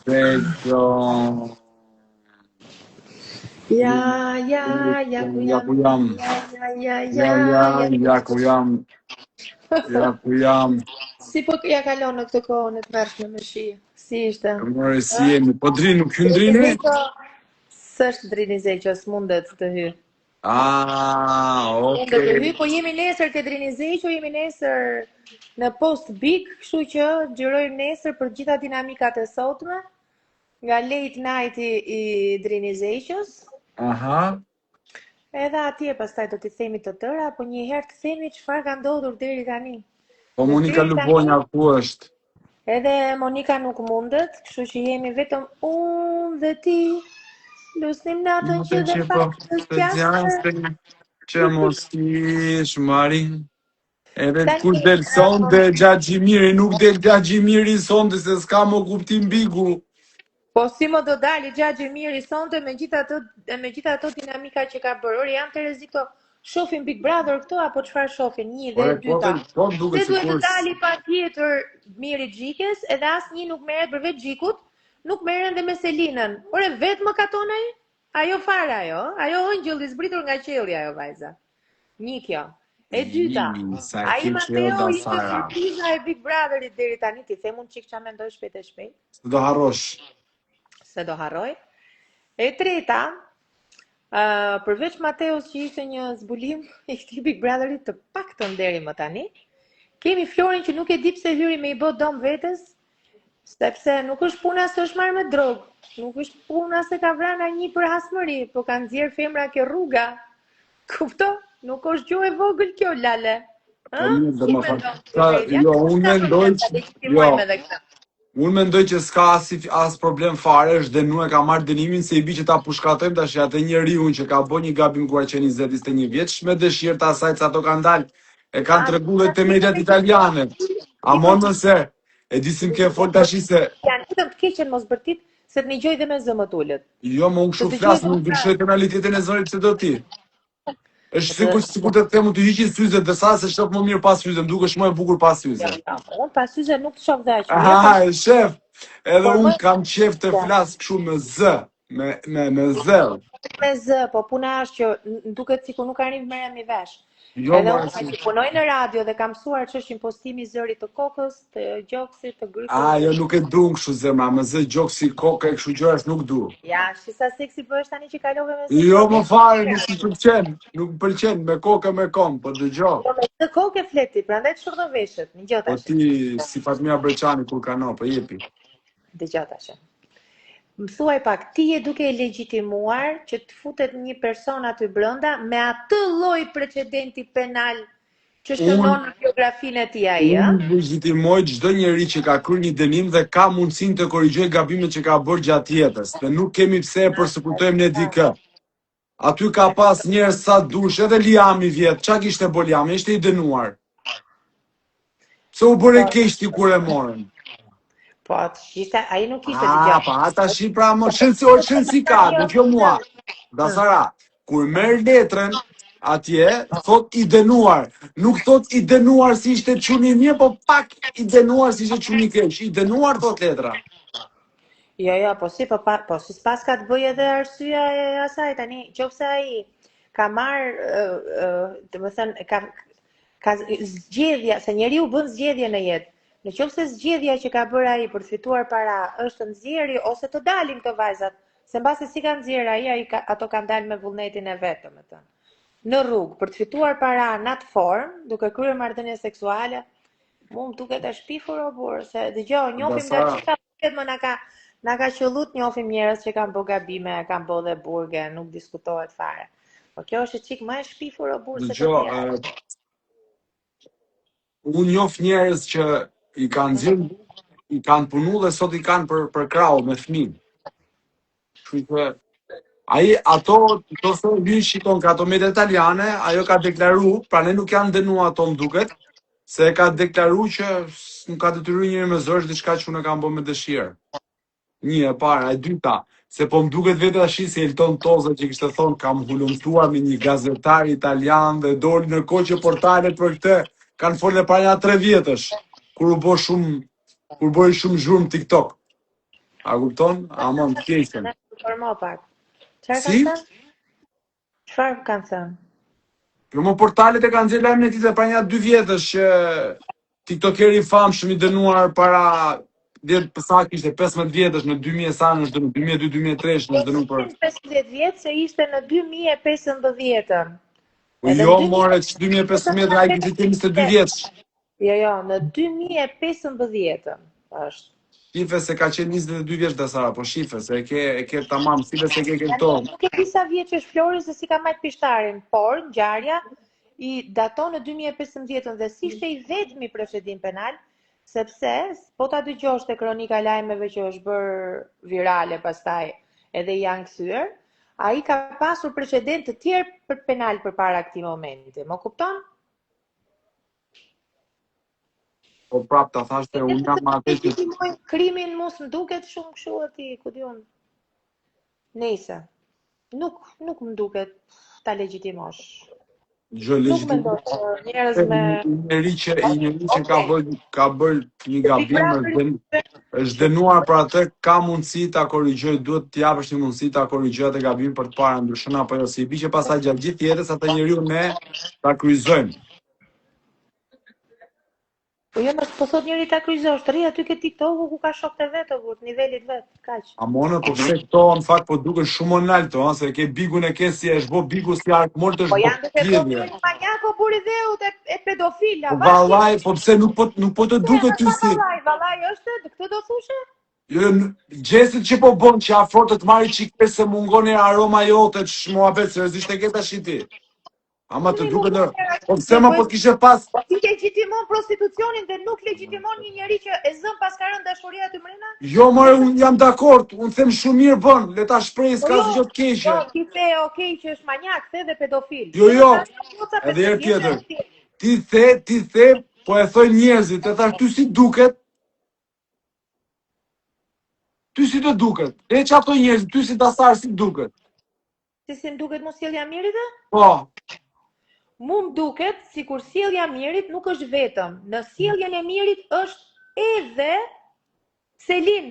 Zeqo. Ja ku jam. Ja ku jam. Ja ku jam. Si po ja kalon në këtë kohë në të mërshme me shi? Si ishte? More si jemi. Po drini, nuk hynë drini? S'është drini Zeqo, s'mundet të hy. Mundet të hy, po jemi nesër të drini Zeqo, jemi nesër në post big, kështu që gjyrojmë nesër për gjitha dinamikat e sotme, nga late night i drini Zeqos. Aha. Edhe atje pastaj do t'i themi të tëra, po një herë të themi çfarë ka ndodhur deri tani. Po Monika Lubonja ku është? Edhe Monika nuk mundet, kështu që jemi vetëm unë dhe ti. Lusnim natën që dhe pak të zgjasë. Që mos kish marin. Edhe kur del sonde Gjaxhimiri, nuk del Gjaxhimiri sonde se s'ka më kuptim bigu. Po si më do dali Gjaxhimiri sonde me gjitha ato dinamika që ka bërë. Ori janë të rrezik këto. Shofin Big Brother këto apo çfarë shofin? Një dhe dyta. Po duket se duhet të dali patjetër Miri Xhikës, edhe asnjë nuk merret përveç Xhikut, nuk merren dhe me Selinën. Ore vetë më katon ai? Ajo fare ajo, ajo ëngjëll i zbritur nga qielli ajo vajza. Një kjo. E dyta, ai Mateo ishte surpriza e Big Brotherit deri tani, ti them unë çik ç'a mendoj shpejt e shpejt. Se do harrosh. Se do harroj. E treta, përveç Mateos që ishte një zbulim i këtij Big Brotherit të paktën deri më tani, kemi Florin që nuk e di pse hyri me i bë dom vetes, sepse nuk është puna se është marrë me drogë, nuk është puna se ka vrana një për hasmëri, po kanë nxjerr femra ke rruga. Kupto? Nuk është gjuhë e vogël kjo, Lale. Unë mendoj që s'ka as problem fare, është dënu e ka marrë dënimin se i bi që ta pushkatojmë tash atë njeriu që ka bë një gabim kur që 20-21 vjeç me dëshirë të asaj që ato kanë dalë. E kanë treguar te mediat italiane. A mundon se e disim ke fol tash se janë vetëm të keqen mos bërtit se të ngjoj dhe me zë më tulët. Jo, më unë kështu flas, nuk ndryshoj tonalitetin e zërit pse do ti. Është sikur të them të hiqin syze dhe sa se shoh më mirë pas syze, më dukesh më e bukur pas syze. Unë pas syze nuk të shoh dhe aq. Aha, shef. Edhe unë kam qef të flas kështu me z, me z. Me z, po puna është që duket sikur nuk arrin të merrem i vesh. Jo, edhe unë që punoj në radio dhe kam mësuar që është impostimi zërit të kokës, të gjoksit, të gryfës. Jo nuk e du kështu zemra, me zë gjoksi, kokë e kështu gjërash nuk du. Ja, shisa seksi po është tani që kalove me zë. Jo, më fare, nuk më pëlqen, me kokë me kom, po dëgjo. Jo, me zë kokë e fleti, prandaj të shurdo veshët, një gjota. Po ti, si Fatmia Breqani kur ka no, po jepi. Dëgjo tash. Më thuaj pak, ti e duke e legjitimuar që të futet një person aty brenda me atë lloj precedenti penal që shënon në biografinë e tij ai, ëh? Unë legjitimoj çdo njeri që ka kryer një dënim dhe ka mundësinë të korrigjojë gabimet që ka bërë gjatë jetës, dhe nuk kemi pse e përsekutojmë ne dikë. Aty ka pas njerëz sa dush, edhe Liami vjet, çka kishte bë Liami, ishte i dënuar. Pse u bëre keq ti kur e morën? Po, ai nuk ishte dëgjuar. Pa, ata shi pra më shënsi ka, dëgjoj mua. Dasara, kur merr letrën atje, thot i dënuar. Nuk thot i dënuar si ishte çuni mirë, po pak i dënuar si ishte çuni keq. I dënuar thot letra. Jo, po si pas ka të bëjë edhe arsyeja e asaj tani, qofse ai ka marr, domethënë ka zgjedhja, se njeriu bën zgjedhje në jetë. Në qoftë se zgjedhja që ka bërë ai për të fituar para është nxjerrje ose të dalin këto vajzat, se mbase si kanë nxjerrë ai ato kanë dalë me vullnetin e vet, domethënë. Në rrugë për të fituar para në atë formë, duke kryer marrëdhënie seksuale, mua më duket të shpifur o burr, se dëgjoj, njohim nga çka më na ka qellut, njohim njerëz që kanë bë gabime, kanë bë dhe burge, nuk diskutohet fare. Po kjo është çik më e shpifur o burr se të unë njoh njerëz që i kanë punu dhe sot i kanë për krau me fëmijë. Kështu që ato se vi shikon ka ato media italiane, ajo ka deklaruar, pra ne nuk janë dënuar ato më duket, se ka deklaruar që nuk ka detyruar njëri me zor diçka që unë kam bërë me dëshirë. Një e para, e dyta, se po më duket vetë tash se Elton Toza që kishte thonë kam hulumtuar me një gazetar italian dhe doli në kohë që portalet për këtë kanë folë para 3 vjetësh, kur bëri shumë zhurmë TikTok. A kupton? Amon të keqen. Informo pak. Çfarë Si? kanë thënë? Çfarë kanë thënë? Për më portalet e kanë nxjerrë lajmin e tij pra një 2 vjetësh që tiktokeri i famshëm i dënuar para sa kishte 15 vjetësh në 2000 sa në 2002-2003 në dënuar për 15 vjetë se ishte në 2015-ën. Po jo, more që 2015 ai kishte 22 vjeç. Jo, në 2015-ën është. Shife se ka qenë 22 vjeç Dasara, po shife se e ke tamam, si se ke këto. Nuk e di sa vjeç është Flori se si ka marrë pishtarin, por ngjarja i daton në 2015 dhe si ishte i vetmi procedim penal, sepse po ta dëgjosh te kronika lajmeve që është bërë virale pastaj edhe janë kthyer, ai ka pasur precedent të tjerë për penal përpara këtij momenti. Më kupton? Po prap ta thashte unë jam atë që krimin mos më duket shumë kështu aty, ku diun. Nëse. Nuk më duket ta legjitimosh. Nuk mendoj njerëz me njeri që ka bërë një gabim është dënuar për atë, ka mundësi ta korrigjoj, duhet t'i japësh një mundësi ta korrigjoj atë gabim për të parë ndryshon apo jo, si i bi që pastaj gjatë gjithë jetës atë njeriu ne ta kryqëzojmë. Po jo, po thot njëri ta kryqëzosh, të rri aty ke TikTok-u ku ka shokët e vet apo nivelit vet, kaq. Amona, po pse këto në fakt po duken shumë onalto, se ke bigun e ke si është bë bigu si arkmor të po janë të bëjë manjako buridheut e pedofila. Po vallaj, po pse nuk po të duket ty si. Vallaj është, këtë do thoshe? Jo, gjestit që po bën që afro të marrë çikë se mungon e aroma jote muhabet seriozisht e ke tash ti. Ama të duket në... Po pse më po kishe pas... Po ti legjitimon prostitucionin dhe nuk legjitimon një njeri që e zën pas ka rënë dashuria aty mrena? Jo, more, unë jam dakord, unë them shumë mirë bën, le ta shpreh s'ka asgjë të keqe. Jo, ti the okay që është manjak, the dhe pedofil. Jo, edhe herë tjetër. Ti the, po e thoj njerëzit, e thash ty si duket? Ty si të duket? E që ato njerëzit, ty si Dasar si duket? Si më duket mos sjellja mirit? Po. Mu më duket si kur sjellja mirit nuk është vetëm. Në sjelljen e mirit është edhe Selin.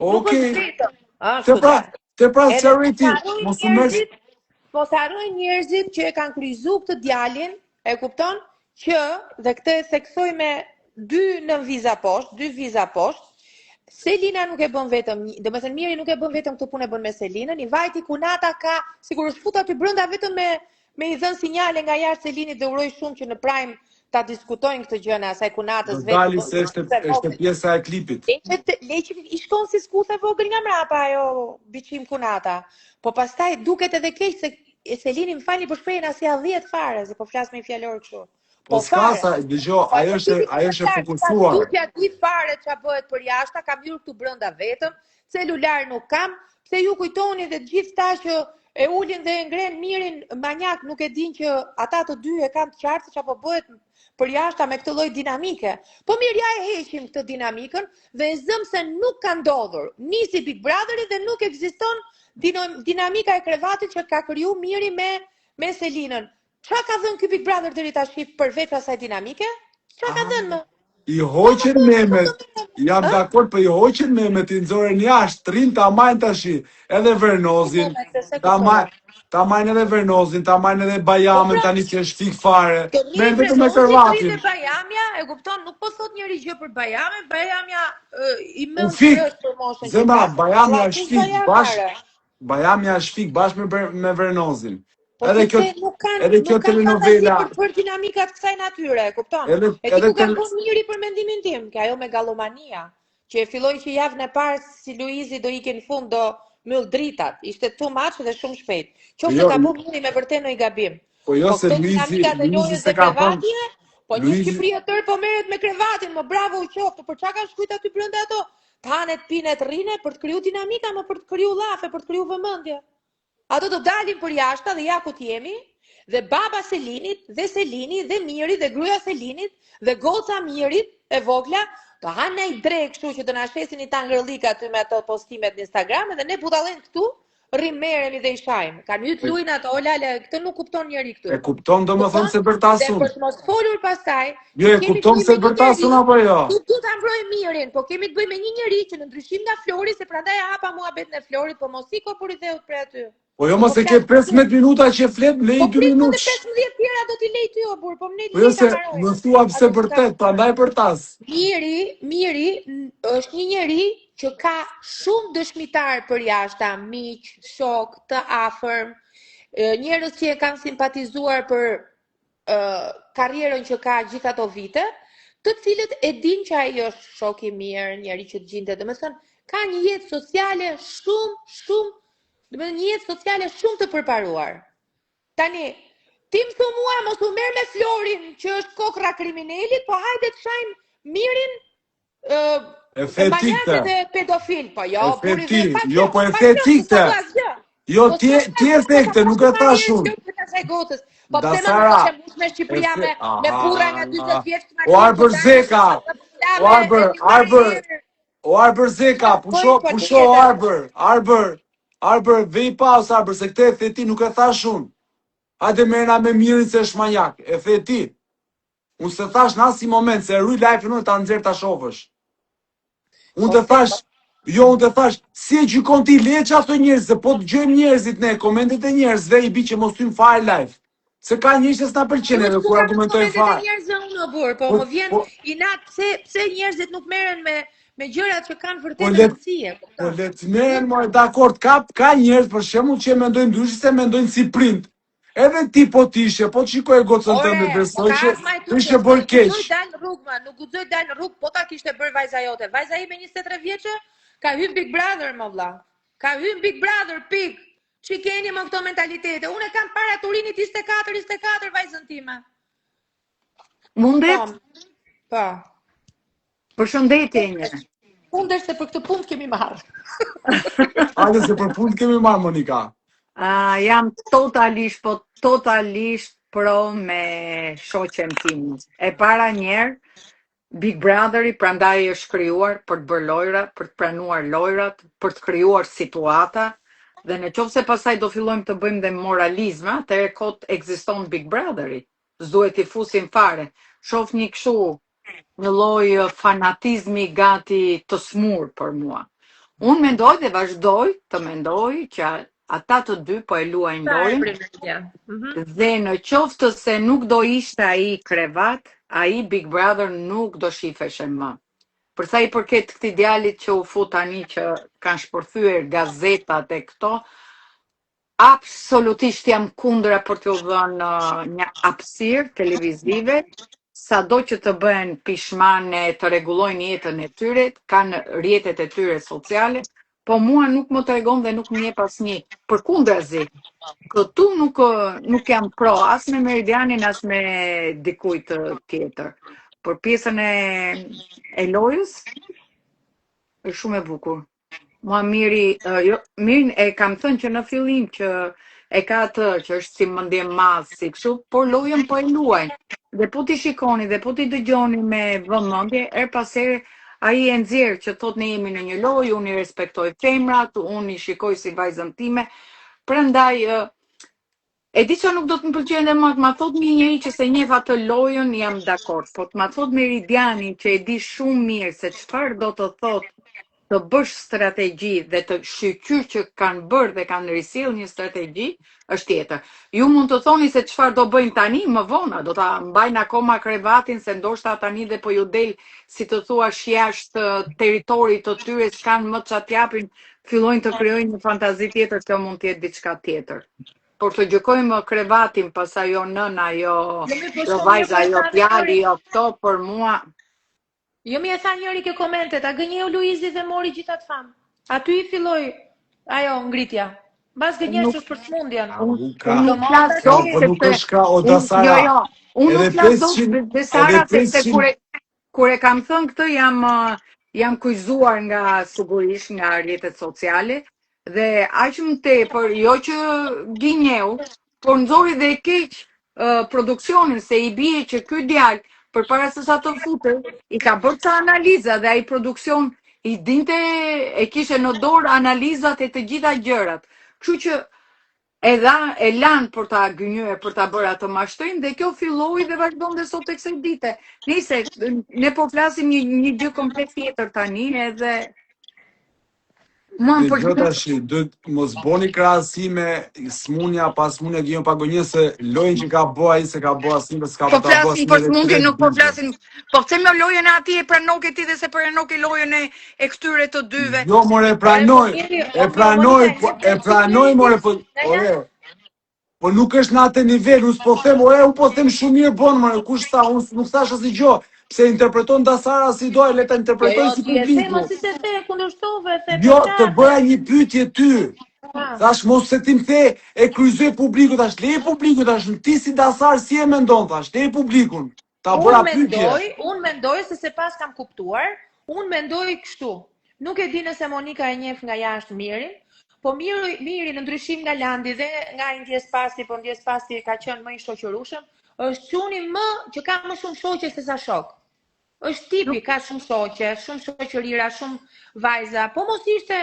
Nuk është vetëm. Te pra sëriti, mos harrojnë njerëzit që e kanë kryqëzuar këtë djalin, e kupton? Që dhe këtë e theksoj me 2 viza poshtë. Selina nuk e bën vetëm, domethënë Miri nuk e bën vetëm këtë punë, e bën me Selinën, i vajti Kunata ka sigurisht fut aty brenda vetëm me i dhënë sinjale nga jashtë Selinit dhe uroj shumë që në Prime ta diskutojnë këtë gjë në asaj Kunatës vetë. Dali se është pjesa e klipit. Leqi i shkon si skuthe vogël nga mrapa ajo biçim Kunata. Po pastaj duket edhe keq se Selini më falni për shprehjen as ja 10 fare, se po flas me fjalor kështu. Po s'ka sa, dëgjoj, ajo është e fokusuar. Dukja di fare ç'a bëhet për jashtë, kam hyrë këtu brenda vetëm, celular nuk kam, pse ju kujtoni dhe të gjithë ta që e ulin dhe e ngren Mirin manjak, nuk e din që ata të dy e kanë të qartë se ç'apo bëhet për jashta me këtë lloj dinamike. Po mirë, ja e heqim këtë dinamikën dhe e zëm se nuk ka ndodhur. Nisi Big Brotheri dhe nuk ekziston dinamika e krevatit që ka kriju Miri me Selinën. Qa ka dhënë ky Big Brother deri tash përveç asaj dinamike? Qa ka dhënë më? I hoqën Mehmet, jam dakord, po i hoqën Mehmet, i nxorën jashtë, trin ta majnë tash, edhe Vernozin, ta majnë edhe Vernozin, ta majnë edhe Bajamën tani që është fik fare. Me vetëm me Servatin. Bajamja, e kupton, nuk po thot njëri gjë për Bajamën, Bajamja i mend për moshën. Zema, Bajamja është fik bashkë. Bajamja është fik bashkë me Vernozin. Edhe kjo telenovela për dinamikat kësaj natyre, e kupton? E ti ku ka bën Miri për mendimin tim, që ajo megalomania, që e filloi që javën e parë si Luizi do ikën në fund, do myll dritat, ishte too much dhe shumë shpejt. Qoftë ka bën Miri me vërtet në i gabim. Po jo se Luizi se ka thënë. Po një Shqipëri tërë po merret me krevatin, më bravo u qoftë, për çka kanë shkruajtur aty brenda ato? Tanet, pinet, rrinë për të krijuar dinamika, më për të krijuar llafe, për të krijuar vëmendje. Ato do dalin për jashta dhe ja ku t'jemi, dhe baba Selinit, dhe Selini, dhe Miri, dhe gruaja Selinit, dhe goca Mirit, e vogla, do hanë i drejt kështu që do na shesin i tangërllika aty me ato postimet në Instagram, dhe ne budallën këtu, rrim merremi dhe i shajmë. Kanë hyrë lujnë ato, o lale, këtë nuk kupton njeri këtu. E kupton domethënë se Dhe bërtasun. për të mos folur pastaj, Jo, që e kemi të kupton bëjmë se me një bërtasun njeri, apo jo? du ta mbrojmë mirin, po kemi të bëjmë me një njeri që në ndryshim nga Flori, se prandaj hapa muhabet në Florit, po mos iko për i theut për aty. Po jo mos e ke 15 minuta që flet, lej Po 2 prit më dhe minutë. 15 tjera do t'i lej ty o burr, po më Po jo lej ta se mbaroj. më thua pse vërtet, prandaj bërtas. Miri është një njeri që ka shumë dëshmitar për jashta, miq, shok, të afërm, njerëz që e kanë simpatizuar për karrierën që ka gjithë ato vite, të cilët e din që ai është shok i mirë, njeri që të gjinte, domethënë ka një jetë sociale shumë, domethënë një jetë sociale shumë të përparuar. Tani, ti më thua mua mos u merr me Florin që është kokra kriminalit, po hajde të shajmë mirin maniake dhe pedofil, po jo, buri dhe pa jo, po e the ti këtë. Jo, ti e the këtë, nuk e thash unë. Po pse më mos e mbush me Shqipëria me burra nga 40 vjeç të O Arbër Zeka. O Arbër Zeka, pusho Arbër, vej pas Arbër, se këtë e the ti, nuk e thash unë. Hajde merrna me mirin se është manjak, e the ti. Unë se thash në asnjë moment se rry live-in unë ta nxjerr ta shohësh. Unë të thash, si e gjykon ti leç ato njerëz, se po dëgjojmë njerëzit ne, komentet e njerëzve i bi që mos hym fare live. Se ka njerëz që s'na pëlqen edhe kur argumentojnë fare. Po më vjen inat pse njerëzit nuk merren me gjërat që kanë vërtet rëndësi. Po le të merren, më dakord, ka njerëz për shembull që mendojnë ndryshe se mendojnë si prind. Edhe ti po t'ishe, po shikoj gocën tënde, besoj që ishe bërë keq. Nuk guxoj dal në rrugë, po ta kishte bërë vajza jote. Vajza ime 23 vjeçë ka hyrë Big Brother, më vlla. Ka hyrë Big Brother, pik. Çi keni më këto mentalitete? Unë kam para Turinit 24 vajzën time. Mundet? Po. Përshëndetje një. Mundesh se për këtë punë kemi marrë. Hajde se për punë kemi marrë, Monika. Jam totalisht pro me shoqen tim. E para njerë, Big Brotheri prandaj është krijuar për të bërë lojra, për të pranuar lojrat, për të krijuar situata, dhe në qoftë se pasaj do fillojmë të bëjmë dhe moralizma, atëherë kot ekziston Big Brotheri. S'duhet i fusim fare. Shoh një kështu, një lloj fanatizmi gati të smur për mua. Unë mendoj dhe vazhdoj të mendoj që ata të dy po e luajnë lojën, dhe në qoftë se nuk do ishte ai krevat, ai Big Brother nuk do shifeshe më. Për sa i përket këtij djalit që u fut tani që kanë shpërthyer gazetat e këto, absolutisht jam kundra për t'u dhënë një hapësirë televizive, sado që të bëhen pishmane, të rregullojnë jetën e tyre, kanë rrjetet e tyre sociale, po mua nuk më tregon dhe nuk më jep asnjë. Përkundrazi, këtu nuk jam pro as me Meridianin as me dikujt tjetër. Për pjesën e lojës është shumë e bukur. Mua mirin e kam thënë që në fillim që e ka atë që është si mendje madh si kështu, por lojën po e luajnë. Dhe po ti shikoni dhe po ti dëgjoni me vëmendje, her pas here ai e nxjerr që thot ne jemi në një lojë, unë i respektoj femrat, unë i shikoj si vajzën time. Prandaj e di që nuk do të më pëlqejë edhe më, ma thot një njeri që se njeh atë lojën, jam dakord, po të ma thot Meridiani që e di shumë mirë se çfarë do të thot të bësh strategji dhe të shqyrë që kanë bërë dhe kanë risjell një strategji, është tjetër. Ju mund të thoni se çfarë do bëjnë tani, më vonë, do ta mbajnë akoma krevatin, se ndoshta tani dhe po ju del, si të thuash, jashtë territorit të tyre, s'kanë më ç'a t'japin, fillojnë të krijojnë një fantazi tjetër, kjo mund të jetë diçka tjetër. Por të gjykojmë krevatin, pas ajo nëna, jo vajza, jo djali, jo këto, për mua. Jo mi e tha njëri ke komentet, a gënjeu Luizi dhe mori gjithat famë. Aty i filloi ajo ngritja. Mbas gënjesh është për smundjen. Unë nuk flas dot se Sara, se kur e kam thënë këtë jam kujzuar nga sigurisht nga rrjetet sociale, dhe aq më tepër, jo që gënjeu, por nxori dhe keq produksionin, se i bie që ky djalë përpara se sa të futet, i ka bërë ca analiza dhe ai produksion i dinte, e kishte në dorë analizat e të gjitha gjërat. Kështu që e lanë për ta gënjur, për ta bërë atë mashtrojnë, dhe kjo filloi dhe vazhdon dhe sot e kësaj dite. Nëse ne po flasim një gjë komplet tjetër tani, edhe Dhe gjë tash, mos boni krahasime smunja pas smunja gjën pa gonjë se lojën që ka bë ai se ka bë asnjë s'ka po ta bë flasin për smundje, nuk po flasin. Po pse më lojën e atij e pranoke ti dhe se pranoke lojën e këtyre të dyve? Jo, more pranoj, more po. Ore. Po nuk është në atë nivel, unë s'po them, unë po them shumë mirë bon, more, kush tha, unë nuk thash asnjë gjë. Pse interpreton Dasara si do, le ta interpretoj si publiku. Si se the kundërshtove, the Jo, të bëja një pyetje ty. Thash mos se ti më the e kryzoj publiku, thash lej publiku, thash ti si Dasar si e mendon, thash lej publikun. Ta bëra pyetje. Unë mendoj se pas kam kuptuar, unë mendoj kështu. Nuk e di nëse Monika e njeh nga jashtë Mirin, po Miri në ndryshim nga Landi dhe nga Ndjespasi, po Ndjespasi ka qenë më i shoqërueshëm, është çuni më që ka më shumë shoqe se sa shok. Është tipi, ka shumë shoqe, shumë shoqërira, shumë vajza. Po mos ishte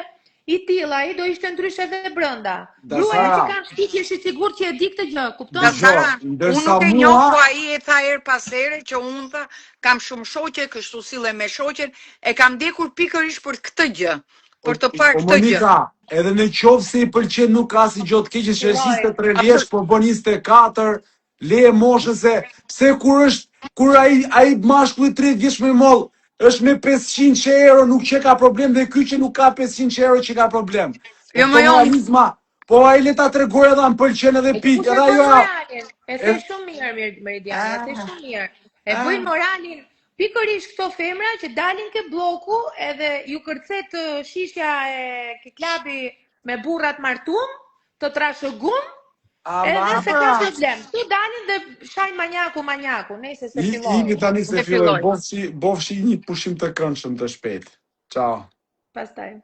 i tilla, ai do ishte ndryshe edhe brenda. Gruaja që kanë shtypje është i sigurt që e di këtë gjë, kupton? Unë nuk e njoh, po ai e tha her pas here që unë tha kam shumë shoqe, kështu sille me shoqen, e kam ndjekur pikërisht për këtë gjë. Për të parë këtë gjë. Monika, edhe në qoftë se i pëlqen nuk ka si gjë të keqe që është 23 vjeç, po bën 24, leje moshën se pse kur ai mashkulli 30 vjeç më i moll është me 500 euro, nuk që ka problem, dhe ky që nuk ka 500 euro që ka problem. Jo më realizma, po ai le ta tregoj edhe më pëlqen edhe pikë, edhe ajo. E the shumë mirë Meridiana, e the shumë mirë. E bëj moralin pikërisht këto femra që dalin ke bloku edhe ju kërcet shishja e klabi me burrat martum, të trashëgum, edhe se ka problem. Tu dalin dhe shajnë manjaku, nese se filloj. Iki tani se filloj, bofshi një pushim të këndshëm të shpejt. Ciao. Pastaj.